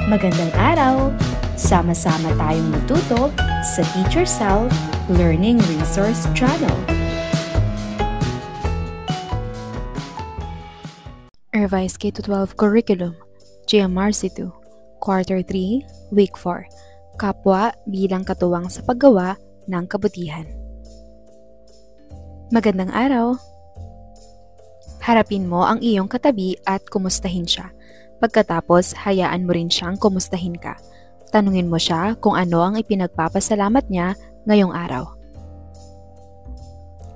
Magandang araw! Sama-sama tayong matuto sa Teacher Sal Learning Resource Channel. Revised K-12 Curriculum, GMRC2, Quarter 3, Week 4, Kapwa bilang katuwang sa paggawa ng kabutihan. Magandang araw! Harapin mo ang iyong katabi at kumustahin siya. Pagkatapos, hayaan mo rin siyang kumustahin ka. Tanungin mo siya kung ano ang ipinagpapasalamat niya ngayong araw.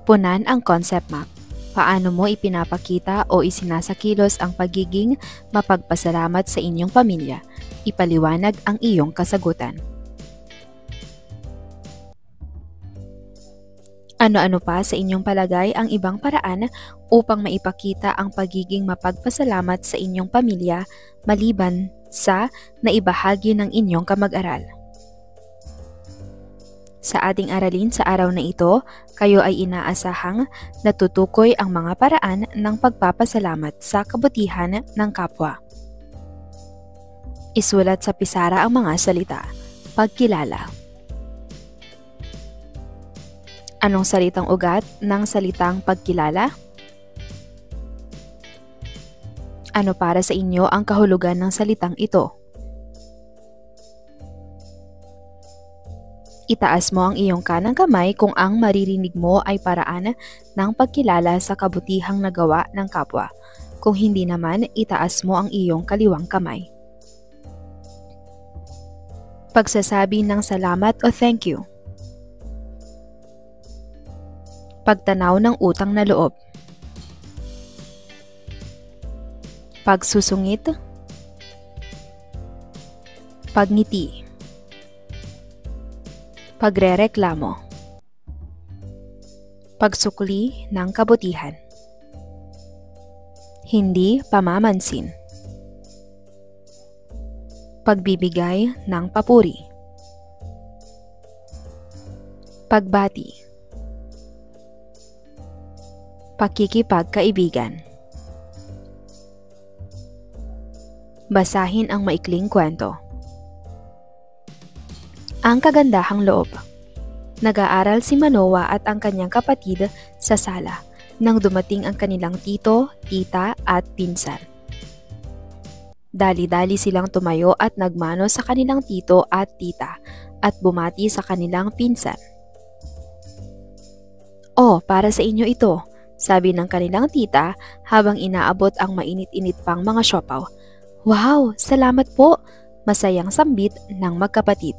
Punan ang concept map. Paano mo ipinapakita o isinasakilos ang pagiging mapagpasalamat sa inyong pamilya? Ipaliwanag ang iyong kasagutan. Ano-ano pa sa inyong palagay ang ibang paraan upang maipakita ang pagiging mapagpasalamat sa inyong pamilya maliban sa naibahagi ng inyong kamag-aral? Sa ating aralin sa araw na ito, kayo ay inaasahang natutukoy ang mga paraan ng pagpapasalamat sa kabutihan ng kapwa. Isulat sa pisara ang mga salita. Pagkilala. Anong salitang ugat ng salitang pagkilala? Ano para sa inyo ang kahulugan ng salitang ito? Itaas mo ang iyong kanang kamay kung ang maririnig mo ay paraan ng pagkilala sa kabutihang nagawa ng kapwa. Kung hindi naman, itaas mo ang iyong kaliwang kamay. Pagsasabi ng salamat o thank you. Pagtanaw ng utang na loob. Pagsusungit. Pagngiti. Pagrereklamo. Pagsukli ng kabutihan. Hindi pamamansin. Pagbibigay ng papuri. Pagbati. Pakikipagkaibigan. Basahin ang maikling kwento. Ang kagandahang loob. Nag-aaral si Manoa at ang kanyang kapatid sa sala nang dumating ang kanilang tito, tita at pinsan. Dali-dali silang tumayo at nagmano sa kanilang tito at tita at bumati sa kanilang pinsan. "Oh, para sa inyo ito," sabi ng kanilang tita habang inaabot ang mainit-init pang mga siopaw. "Wow, salamat po!" Masayang sambit ng magkapatid.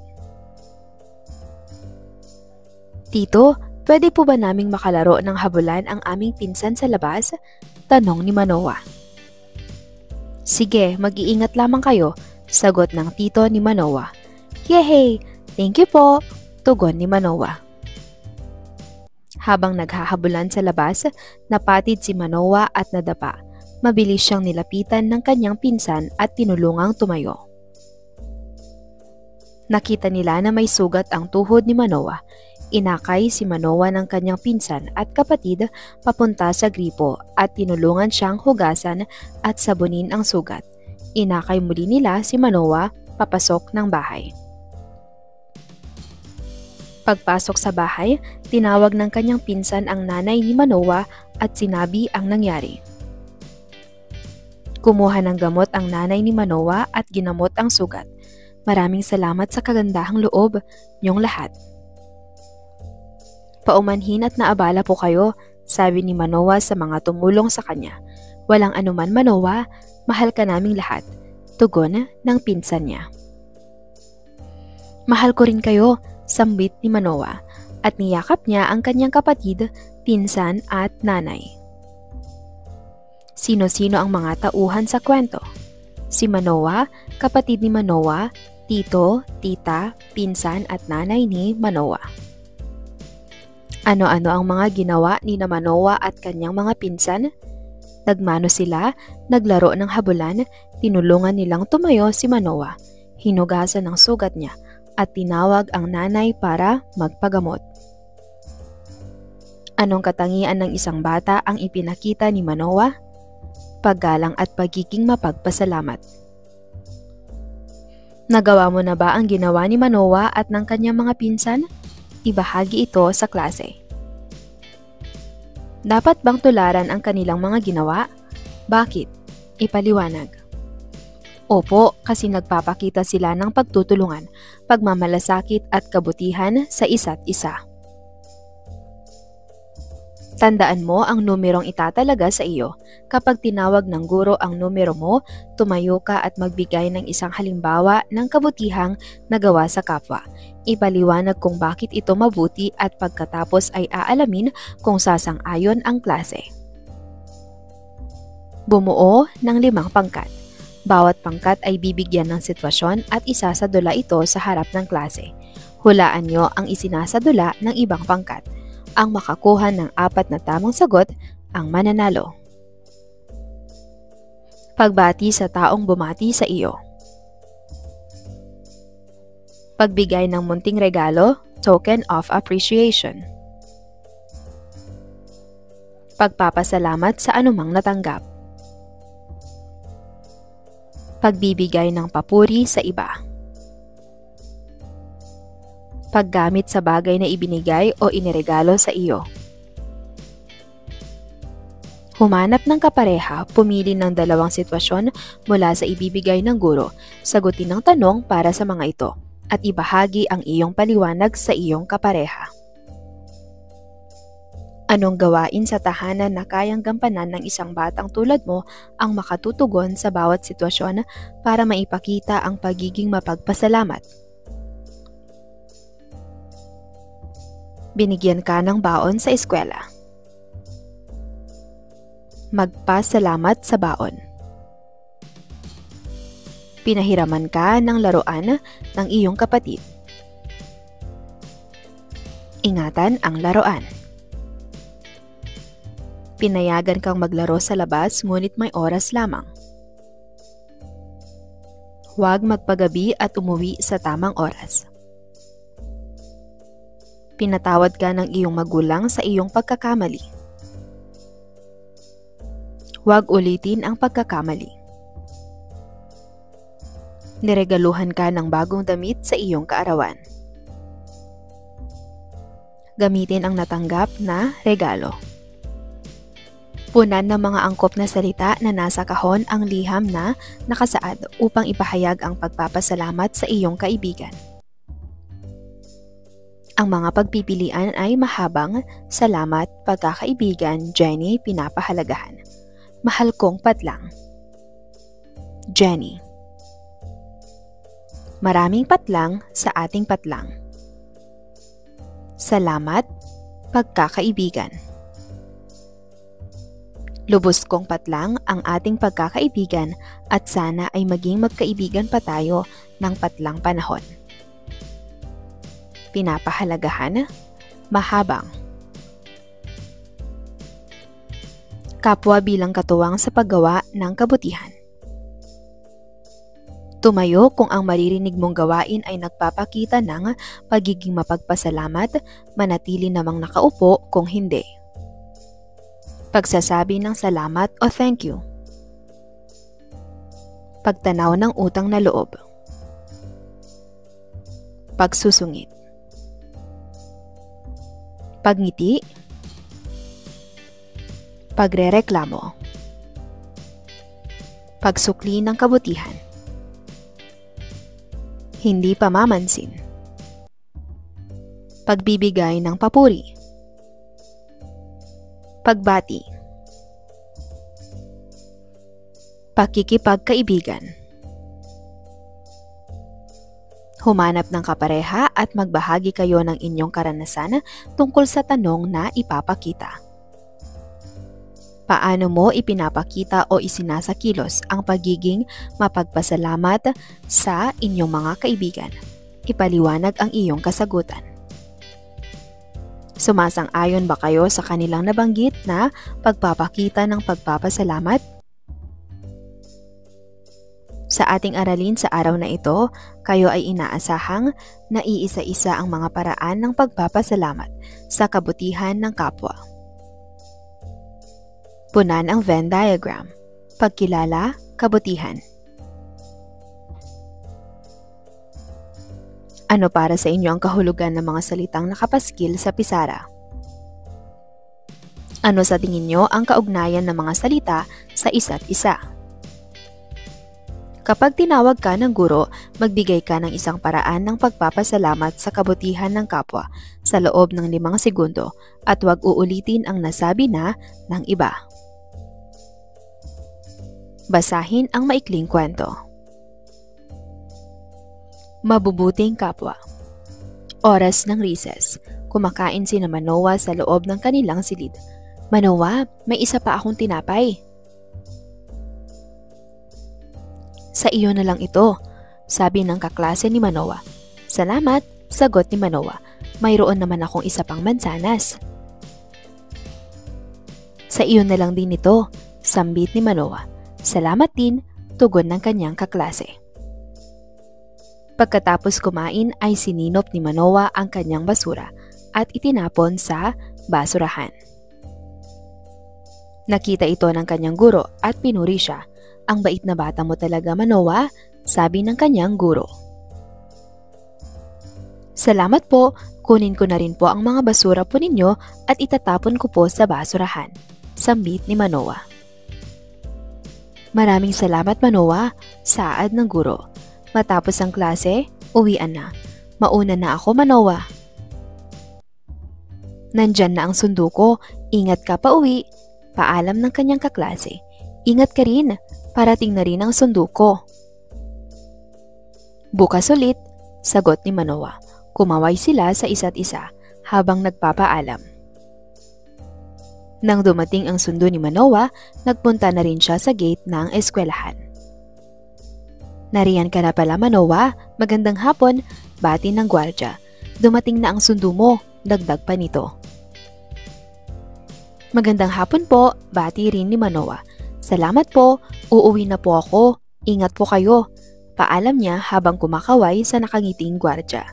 "Tito, pwede po ba naming makalaro ng habulan ang aming pinsan sa labas?" Tanong ni Manoa. "Sige, mag-iingat lamang kayo," sagot ng tito ni Manoa. "Yehey! Thank you po!" tugon ni Manoa. Habang naghahabulan sa labas, napatid si Manoa at nadapa. Mabilis siyang nilapitan ng kanyang pinsan at tinulungang tumayo. Nakita nila na may sugat ang tuhod ni Manoa. Inakay si Manoa ng kanyang pinsan at kapatid papunta sa gripo at tinulungan siyang hugasan at sabunin ang sugat. Inakay muli nila si Manoa papasok ng bahay. Pagpasok sa bahay, tinawag ng kanyang pinsan ang nanay ni Manoa at sinabi ang nangyari. Kumuha ng gamot ang nanay ni Manoa at ginamot ang sugat. "Maraming salamat sa kagandahang loob niyong lahat." "Paumanhin at naabala po kayo," sabi ni Manoa sa mga tumulong sa kanya. "Walang anuman, Manoa, mahal ka naming lahat," tugon ng pinsan niya. "Mahal ko rin kayo," sambit ni Manoa at niyakap niya ang kanyang kapatid, pinsan at nanay. Sino-sino ang mga tauhan sa kwento? Si Manoa, kapatid ni Manoa, tito, tita, pinsan at nanay ni Manoa. Ano-ano ang mga ginawa ni Manoa at kanyang mga pinsan? Nagmano sila, naglaro ng habulan, tinulungan nilang tumayo si Manoa, hinugasan ang sugat niya, at tinawag ang nanay para magpagamot. Anong katangian ng isang bata ang ipinakita ni Manoa? Paggalang at pagiging mapagpasalamat. Nagawa mo na ba ang ginawa ni Manoa at ng kanyang mga pinsan? Ibahagi ito sa klase. Dapat bang tularan ang kanilang mga ginawa? Bakit? Ipaliwanag. Opo, kasi nagpapakita sila ng pagtutulungan, pagmamalasakit at kabutihan sa isa't isa. Tandaan mo ang numerong itatalaga sa iyo. Kapag tinawag ng guro ang numero mo, tumayo ka at magbigay ng isang halimbawa ng kabutihang nagawa sa kapwa. Ipaliwanag kung bakit ito mabuti at pagkatapos ay aalamin kung sasang-ayon ang klase. Bumuo ng 5 pangkat. Bawat pangkat ay bibigyan ng sitwasyon at isasadula ito sa harap ng klase. Hulaan nyo ang isinasadula ng ibang pangkat. Ang makakuha ng 4 na tamang sagot ang mananalo. Pagbati sa taong bumati sa iyo. Pagbigay ng munting regalo, token of appreciation. Pagpapasalamat sa anumang natanggap. Pagbibigay ng papuri sa iba. Paggamit sa bagay na ibinigay o iniregalo sa iyo. Humanap ng kapareha, pumili ng 2 sitwasyon mula sa ibibigay ng guro, sagutin ang tanong para sa mga ito, at ibahagi ang iyong paliwanag sa iyong kapareha. Anong gawain sa tahanan na kayang gampanan ng isang batang tulad mo ang makatutugon sa bawat sitwasyon para maipakita ang pagiging mapagpasalamat? Binigyan ka ng baon sa eskwela. Magpasalamat sa baon. Pinahiraman ka ng laruan ng iyong kapatid. Ingatan ang laruan. Pinayagan kang maglaro sa labas ngunit may oras lamang. Huwag magpagabi at umuwi sa tamang oras. Pinatawad ka ng iyong magulang sa iyong pagkakamali. Huwag ulitin ang pagkakamali. Niregaluhan ka ng bagong damit sa iyong kaarawan. Gamitin ang natanggap na regalo. Punan ng mga angkop na salita na nasa kahon ang liham na nakasaad upang ipahayag ang pagpapasalamat sa iyong kaibigan. Ang mga pagpipilian ay mahabang, salamat, pagkakaibigan, Jenny, pinapahalagahan. Mahal kong patlang. Jenny. Maraming patlang sa ating patlang. Salamat, pagkakaibigan. Lubos kong patlang ang ating pagkakaibigan at sana ay maging magkaibigan pa tayo ng patlang panahon. Pinapahalagahan, mahabang. Kapwa bilang katuwang sa paggawa ng kabutihan. Tumayo kung ang maririnig mong gawain ay nagpapakita ng pagiging mapagpasalamat, manatili namang nakaupo kung hindi. Pagsasabi ng salamat o thank you. Pagtanaw ng utang na loob. Pagsusungit. Pagngiti. Pagrereklamo. Pagsukli ng kabutihan. Hindi pamamansin. Pagbibigay ng papuri. Pagbati. Pakikipagkaibigan. Humanap ng kapareha at magbahagi kayo ng inyong karanasan tungkol sa tanong na ipapakita. Paano mo ipinapakita o isinasakilos ang pagiging mapagpasalamat sa inyong mga kaibigan? Ipaliwanag ang iyong kasagutan. Sumasang-ayon ba kayo sa kanilang nabanggit na pagpapakita ng pagpapasalamat? Sa ating aralin sa araw na ito, kayo ay inaasahang na iisa-isa ang mga paraan ng pagpapasalamat sa kabutihan ng kapwa. Punan ang Venn diagram. Pagkilala, kabutihan. Ano para sa inyo ang kahulugan ng mga salitang nakapaskil sa pisara? Ano sa tingin nyo ang kaugnayan ng mga salita sa isa't isa? Kapag tinawag ka ng guro, magbigay ka ng isang paraan ng pagpapasalamat sa kabutihan ng kapwa sa loob ng 5 segundo at huwag uulitin ang nasabi na ng iba. Basahin ang maikling kwento. Mabubuting kapwa. Oras ng recess. Kumakain sina Manoa sa loob ng kanilang silid. Manoa, may isa pa akong tinapay. Sa iyo na lang ito, sabi ng kaklase ni Manoa. Salamat, sagot ni Manoa. Mayroon naman akong isa pang mansanas. Sa iyo na lang din ito, sambit ni Manoa. Salamat din, tugon ng kanyang kaklase. Pagkatapos kumain ay sininop ni Manoa ang kanyang basura at itinapon sa basurahan. Nakita ito ng kanyang guro at pinuri siya. Ang bait na bata mo talaga, Manoa, sabi ng kanyang guro. Salamat po, kunin ko na rin po ang mga basura po ninyo at itatapon ko po sa basurahan, sambit ni Manoa. Maraming salamat, Manoa, saad ng guro. Matapos ang klase, uwian na. Mauna na ako, Manoa. Nandyan na ang sundo ko, ingat ka pa uwi. Paalam ng kanyang kaklase. Ingat ka rin, parating na rin ang sundo ko. Bukas ulit, sagot ni Manoa. Kumaway sila sa isa't isa habang nagpapaalam. Nang dumating ang sundo ni Manoa, nagpunta na rin siya sa gate ng eskwelahan. Nariyan ka na pala, Manoa. Magandang hapon, bati ng gwardya. Dumating na ang sundo mo, dagdag pa nito. Magandang hapon po, bati rin ni Manoa. Salamat po, uuwi na po ako. Ingat po kayo. Paalam niya habang kumakaway sa nakangiting gwardya.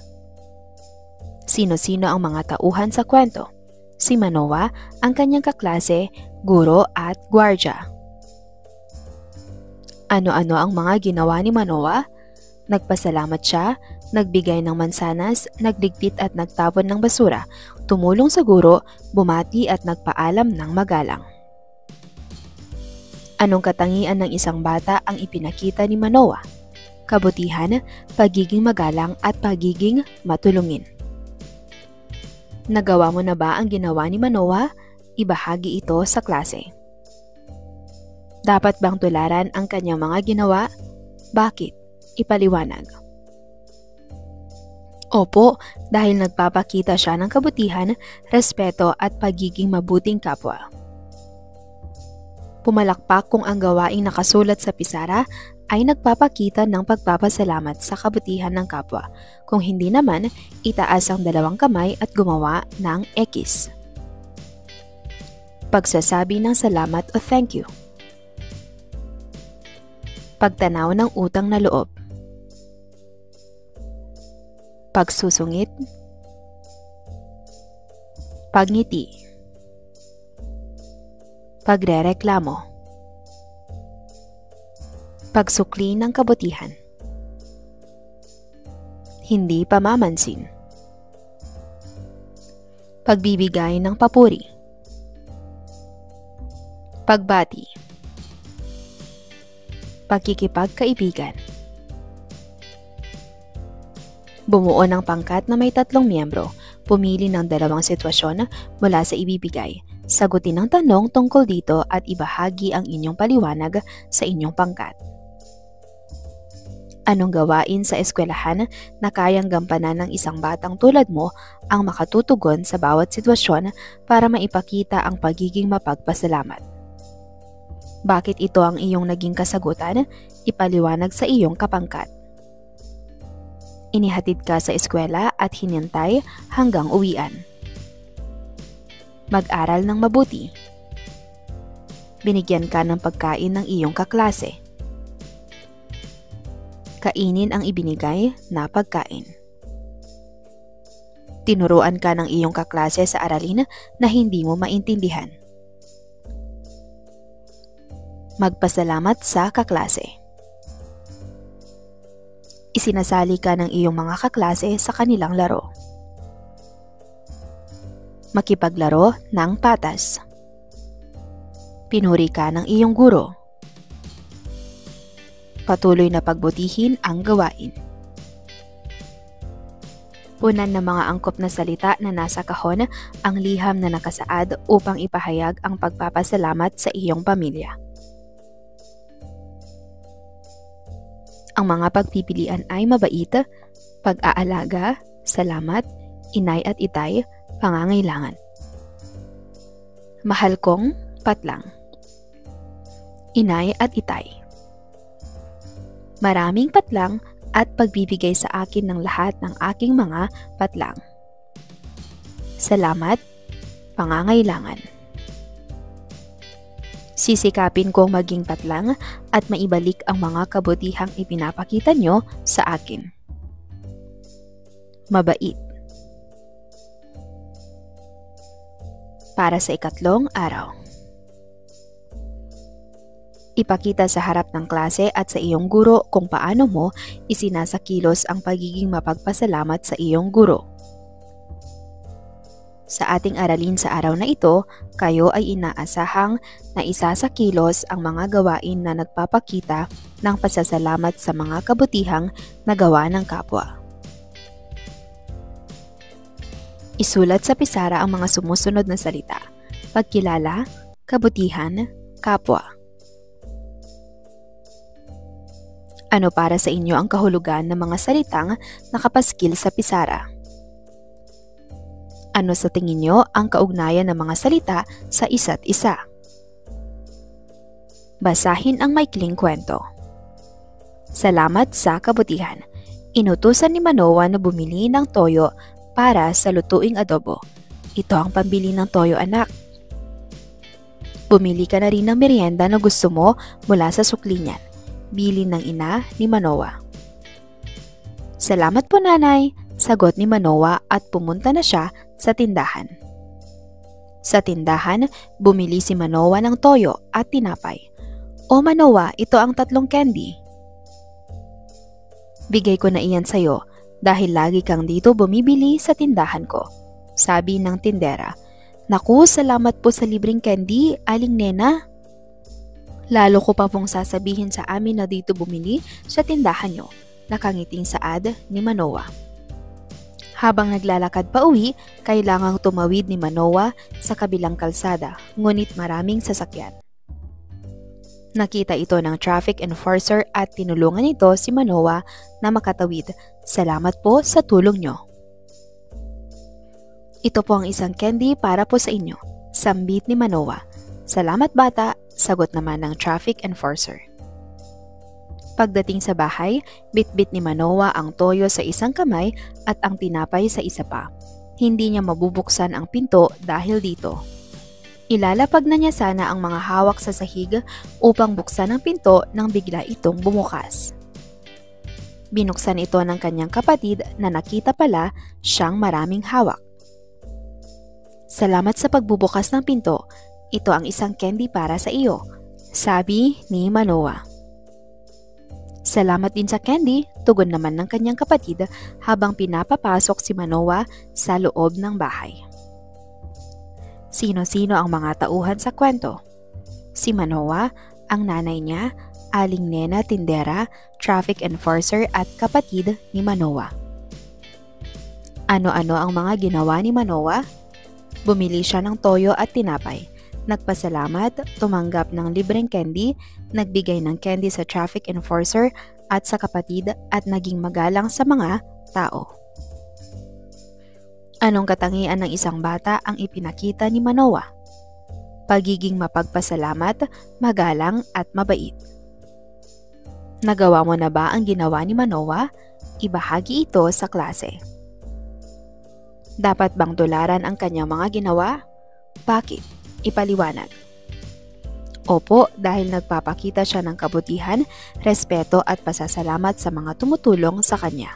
Sino-sino ang mga tauhan sa kwento? Si Manoa, ang kanyang kaklase, guro at gwardya. Ano-ano ang mga ginawa ni Manoa? Nagpasalamat siya, nagbigay ng mansanas, nagligpit at nagtapon ng basura, tumulong sa guro, bumati at nagpaalam ng magalang. Anong katangian ng isang bata ang ipinakita ni Manoa? Kabutihan, pagiging magalang at pagiging matulungin. Nagawa mo na ba ang ginawa ni Manoa? Ibahagi ito sa klase. Dapat bang tularan ang kanyang mga ginawa? Bakit? Ipaliwanag. Opo, dahil nagpapakita siya ng kabutihan, respeto at pagiging mabuting kapwa. Pumalakpak kung ang gawaing nakasulat sa pisara ay nagpapakita ng pagpapasalamat sa kabutihan ng kapwa. Kung hindi naman, itaas ang 2 kamay at gumawa ng X. Pagsasabi ng salamat o thank you. Pagtanaw ng utang na loob. Pagsusungit. Pagngiti. Pagrereklamo. Pagsukli ng kabutihan. Hindi pamamansin. Pagbibigay ng papuri. Pagbati. Pagkikipagkaibigan. Bumuo ng pangkat na may 3 miyembro. Pumili ng 2 sitwasyon mula sa ibibigay. Sagutin ang tanong tungkol dito at ibahagi ang inyong paliwanag sa inyong pangkat. Anong gawain sa eskwelahan na kayang gampanan ng isang batang tulad mo ang makatutugon sa bawat sitwasyon para maipakita ang pagiging mapagpasalamat? Bakit ito ang iyong naging kasagutan? Ipaliwanag sa iyong kapangkat. Inihatid ka sa eskwela at hinintay hanggang uwian. Mag-aral ng mabuti. Binigyan ka ng pagkain ng iyong kaklase. Kainin ang ibinigay na pagkain. Tinuruan ka ng iyong kaklase sa aralin na hindi mo maintindihan. Magpasalamat sa kaklase. Isinasali ka ng iyong mga kaklase sa kanilang laro. Makipaglaro ng patas. Pinuri ka ng iyong guro. Patuloy na pagbutihin ang gawain. Punan ng mga angkop na salita na nasa kahon ang liham na nakasaad upang ipahayag ang pagpapasalamat sa iyong pamilya. Ang mga pagpipilian ay mabait, pag-aalaga, salamat, inay at itay, pangangailangan. Mahal kong patlang. Inay at itay. Maraming patlang at pagbibigay sa akin ng lahat ng aking mga patlang. Salamat, pangangailangan. Sisikapin kong maging patlang at maibalik ang mga kabutihang ipinapakita nyo sa akin. Mabait. Para sa ikatlong araw. Ipakita sa harap ng klase at sa iyong guro kung paano mo isinasakilos ang pagiging mapagpasalamat sa iyong guro. Sa ating aralin sa araw na ito, kayo ay inaasahang na isasakilos ang mga gawain na nagpapakita ng pasasalamat sa mga kabutihang nagawa ng kapwa. Isulat sa pisara ang mga sumusunod na salita: pagkilala, kabutihan, kapwa. Ano para sa inyo ang kahulugan ng mga salitang nakapaskil sa pisara? Ano sa tingin nyo ang kaugnayan ng mga salita sa isa't isa? Basahin ang maikling kwento. Salamat sa kabutihan. Inutusan ni Manoa na bumili ng toyo para sa lutuing adobo. Ito ang pambili ng toyo, anak. Bumili ka na rin ng merienda na gusto mo mula sa sukli niyan. Bilin ng ina ni Manoa. Salamat po, nanay, sagot ni Manoa at pumunta na siya sa tindahan. Sa tindahan, bumili si Manoa ng toyo at tinapay. O Manoa, ito ang 3 candy. Bigay ko na iyan sa'yo dahil lagi kang dito bumibili sa tindahan ko, sabi ng tindera. Naku, salamat po sa libreng candy, Aling Nena. Lalo ko pa pong sasabihin sa amin na dito bumili sa tindahan nyo, nakangiting saad ni Manoa. Habang naglalakad pa uwi, kailangang tumawid ni Manoa sa kabilang kalsada, ngunit maraming sasakyan. Nakita ito ng traffic enforcer at tinulungan ito si Manoa na makatawid. Salamat po sa tulong nyo. Ito po ang isang candy para po sa inyo, sambit ni Manoa. Salamat bata, sagot naman ng traffic enforcer. Pagdating sa bahay, bitbit ni Manoa ang toyo sa isang kamay at ang tinapay sa isa pa. Hindi niya mabubuksan ang pinto dahil dito. Ilalapag na niya sana ang mga hawak sa sahig upang buksan ang pinto nang bigla itong bumukas. Binuksan ito ng kanyang kapatid na nakita pala siyang maraming hawak. Salamat sa pagbubukas ng pinto. Ito ang isang candy para sa iyo, sabi ni Manoa. Salamat din sa candy, tugon naman ng kanyang kapatid habang pinapapasok si Manoa sa loob ng bahay. Sino-sino ang mga tauhan sa kwento? Si Manoa, ang nanay niya, Aling Nena tindera, traffic enforcer at kapatid ni Manoa. Ano-ano ang mga ginawa ni Manoa? Bumili siya ng toyo at tinapay. Nagpasalamat, tumanggap ng libreng candy, nagbigay ng candy sa traffic enforcer at sa kapatid at naging magalang sa mga tao. Anong katangian ng isang bata ang ipinakita ni Manoa? Pagiging mapagpasalamat, magalang at mabait. Nagawa mo na ba ang ginawa ni Manoa? Ibahagi ito sa klase. Dapat bang tularan ang kanyang mga ginawa? Bakit? Ipaliwanag. Opo, dahil nagpapakita siya ng kabutihan, respeto at pasasalamat sa mga tumutulong sa kanya.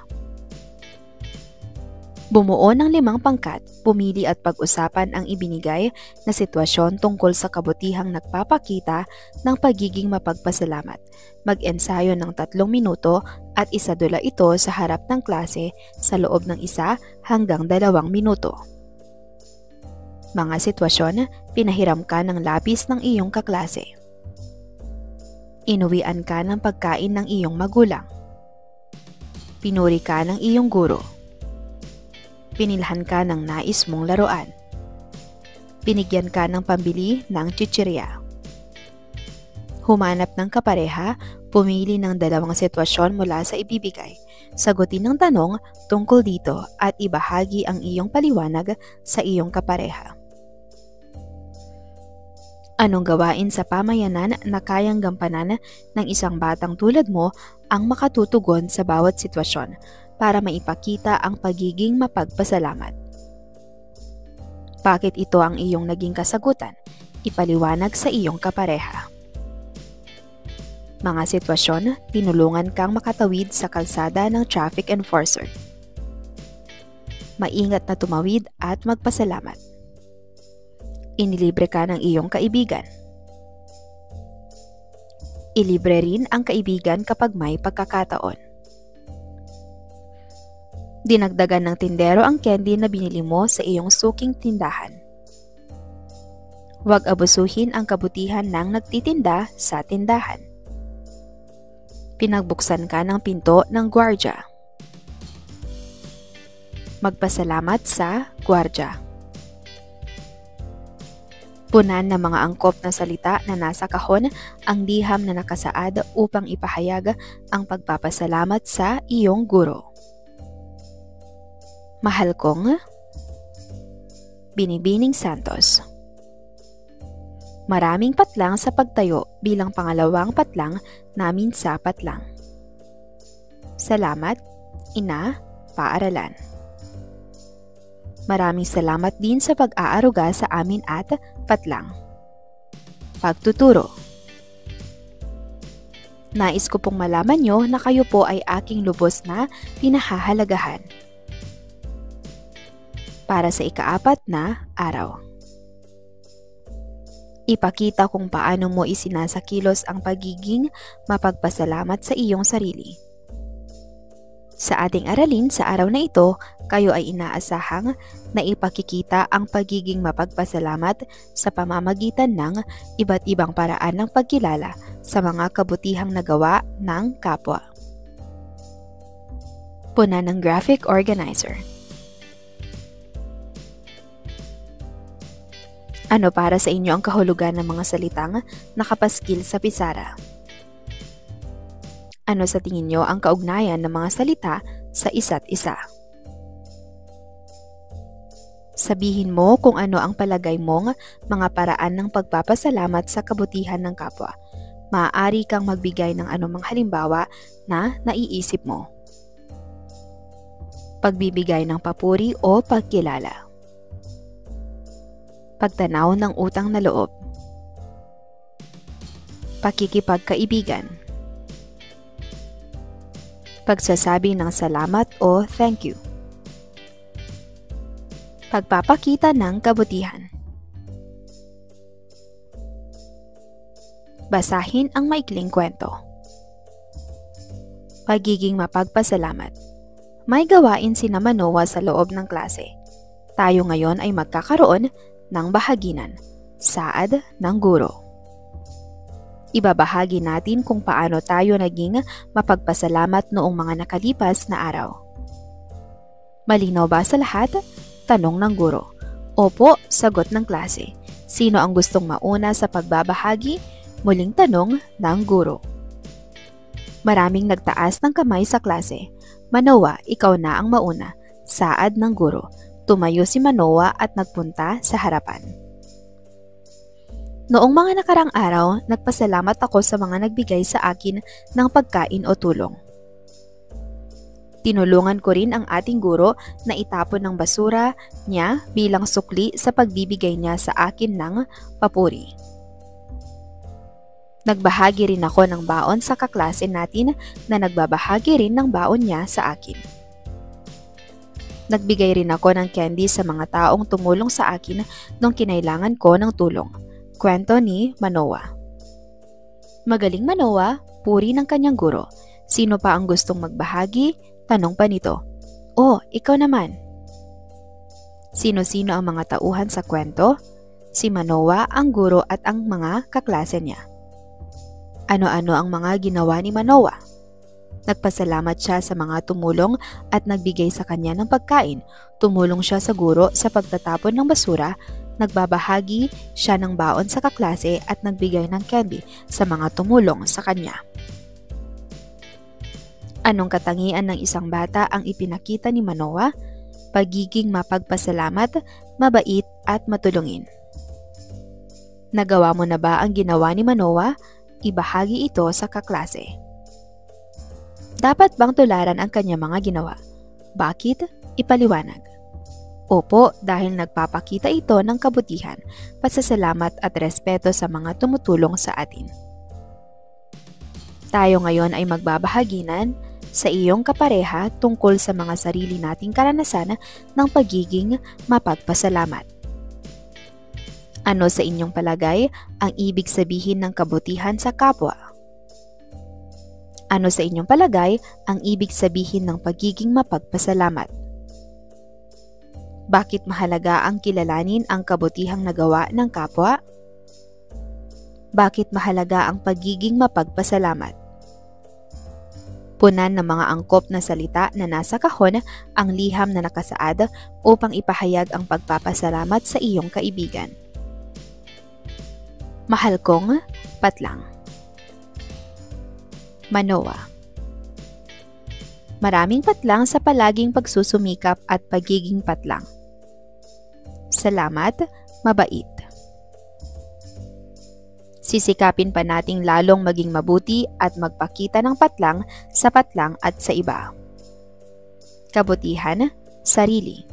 Bumuo ng 5 pangkat, pumili at pag-usapan ang ibinigay na sitwasyon tungkol sa kabutihang nagpapakita ng pagiging mapagpasalamat. Mag-ensayo ng 3 minuto at isadula ito sa harap ng klase sa loob ng 1 hanggang 2 minuto. Mga sitwasyon, pinahiram ka ng lapis ng iyong kaklase. Inuwian ka ng pagkain ng iyong magulang. Pinuri ka ng iyong guro. Pinilhan ka ng nais mong laruan. Binigyan ka ng pambili ng chichirya. Humanap ng kapareha, pumili ng 2 sitwasyon mula sa ibibigay. Sagutin ng tanong tungkol dito at ibahagi ang iyong paliwanag sa iyong kapareha. Anong gawain sa pamayanan na kayang gampanan ng isang batang tulad mo ang makatutugon sa bawat sitwasyon para maipakita ang pagiging mapagpasalamat? Bakit ito ang iyong naging kasagutan? Ipaliwanag sa iyong kapareha. Mga sitwasyon, tinulungan kang makatawid sa kalsada ng traffic enforcer. Maingat na tumawid at magpasalamat. Inilibre ka ng iyong kaibigan. Ilibre rin ang kaibigan kapag may pagkakataon. Dinagdagan ng tindero ang candy na binili mo sa iyong suking tindahan. Huwag abusuhin ang kabutihan ng nagtitinda sa tindahan. Pinagbuksan ka ng pinto ng gwardya. Magpasalamat sa gwardya. Punan ng mga angkop na salita na nasa kahon ang liham na nakasaad upang ipahayag ang pagpapasalamat sa iyong guro. Mahal kong Binibining Santos. Maraming patlang sa pagtayo bilang pangalawang patlang namin sa patlang. Salamat, Ina, Paaralan. Maraming salamat din sa pag-aaruga sa amin at patlang. Pagtuturo. Nais ko pong malaman nyo na kayo po ay aking lubos na pinahahalagahan. Para sa ika-4 na araw. Ipakita kung paano mo isinasakilos ang pagiging mapagpasalamat sa iyong sarili. Sa ating aralin sa araw na ito, kayo ay inaasahang na ipakikita ang pagiging mapagpasalamat sa pamamagitan ng iba't ibang paraan ng pagkilala sa mga kabutihang nagawa ng kapwa. Puna ng graphic organizer. Ano para sa inyo ang kahulugan ng mga salitang nakapaskil sa pisara? Ano sa tingin nyo ang kaugnayan ng mga salita sa isa't isa? Sabihin mo kung ano ang palagay mong mga paraan ng pagpapasalamat sa kabutihan ng kapwa. Maaari kang magbigay ng anumang halimbawa na naiisip mo. Pagbibigay ng papuri o pagkilala. Pagtanaw ng utang na loob. Pakikipagkaibigan. Pagsasabi ng salamat o thank you. Pagpapakita ng kabutihan. Basahin ang maikling kwento. Pagiging mapagpasalamat. May gawain sina Manoa sa loob ng klase. Tayo ngayon ay magkakaroon ng bahaginan, saad ng guro. Ibabahagi natin kung paano tayo naging mapagpasalamat noong mga nakalipas na araw. Malinaw ba sa lahat? Tanong ng guro. Opo, sagot ng klase. Sino ang gustong mauna sa pagbabahagi? Muling tanong ng guro. Maraming nagtaas ng kamay sa klase. Manoa, ikaw na ang mauna. Saad ng guro. Tumayo si Manoa at nagpunta sa harapan. Noong mga nakarang araw, nagpasalamat ako sa mga nagbigay sa akin ng pagkain o tulong. Tinulungan ko rin ang ating guro na itapon ng basura niya bilang sukli sa pagbibigay niya sa akin ng papuri. Nagbahagi rin ako ng baon sa kaklase natin na nagbabahagi rin ng baon niya sa akin. Nagbigay rin ako ng candy sa mga taong tumulong sa akin nung kinailangan ko ng tulong. Kwento ni Manoa. Magaling Manoa, puri ng kanyang guro. Sino pa ang gustong magbahagi? Tanong pa nito. Oh, ikaw naman. Sino-sino ang mga tauhan sa kwento? Si Manoa, ang guro at ang mga kaklase niya. Ano-ano ang mga ginawa ni Manoa? Nagpasalamat siya sa mga tumulong at nagbigay sa kanya ng pagkain. Tumulong siya sa guro sa pagtatapon ng basura. Nagbabahagi siya ng baon sa kaklase at nagbigay ng candy sa mga tumulong sa kanya. Anong katangian ng isang bata ang ipinakita ni Manoa? Pagiging mapagpasalamat, mabait at matulungin. Nagawa mo na ba ang ginawa ni Manoa? Ibahagi ito sa kaklase. Dapat bang tularan ang kanya mga ginawa? Bakit? Ipaliwanag. Opo, dahil nagpapakita ito ng kabutihan, pasasalamat at respeto sa mga tumutulong sa atin. Tayo ngayon ay magbabahaginan sa iyong kapareha tungkol sa mga sarili nating karanasan ng pagiging mapagpasalamat. Ano sa inyong palagay ang ibig sabihin ng kabutihan sa kapwa? Ano sa inyong palagay ang ibig sabihin ng pagiging mapagpasalamat? Bakit mahalaga ang kilalanin ang kabutihang nagawa ng kapwa? Bakit mahalaga ang pagiging mapagpasalamat? Punan ng mga angkop na salita na nasa kahon ang liham na nakasaad upang ipahayag ang pagpapasalamat sa iyong kaibigan. Mahal kong Patlang. Manoa. Maraming patlang sa palaging pagsusumikap at pagiging patlang. Salamat, mabait. Sisikapin pa nating lalong maging mabuti at magpakita ng patlang sa patlang at sa iba. Kabutihan, sarili.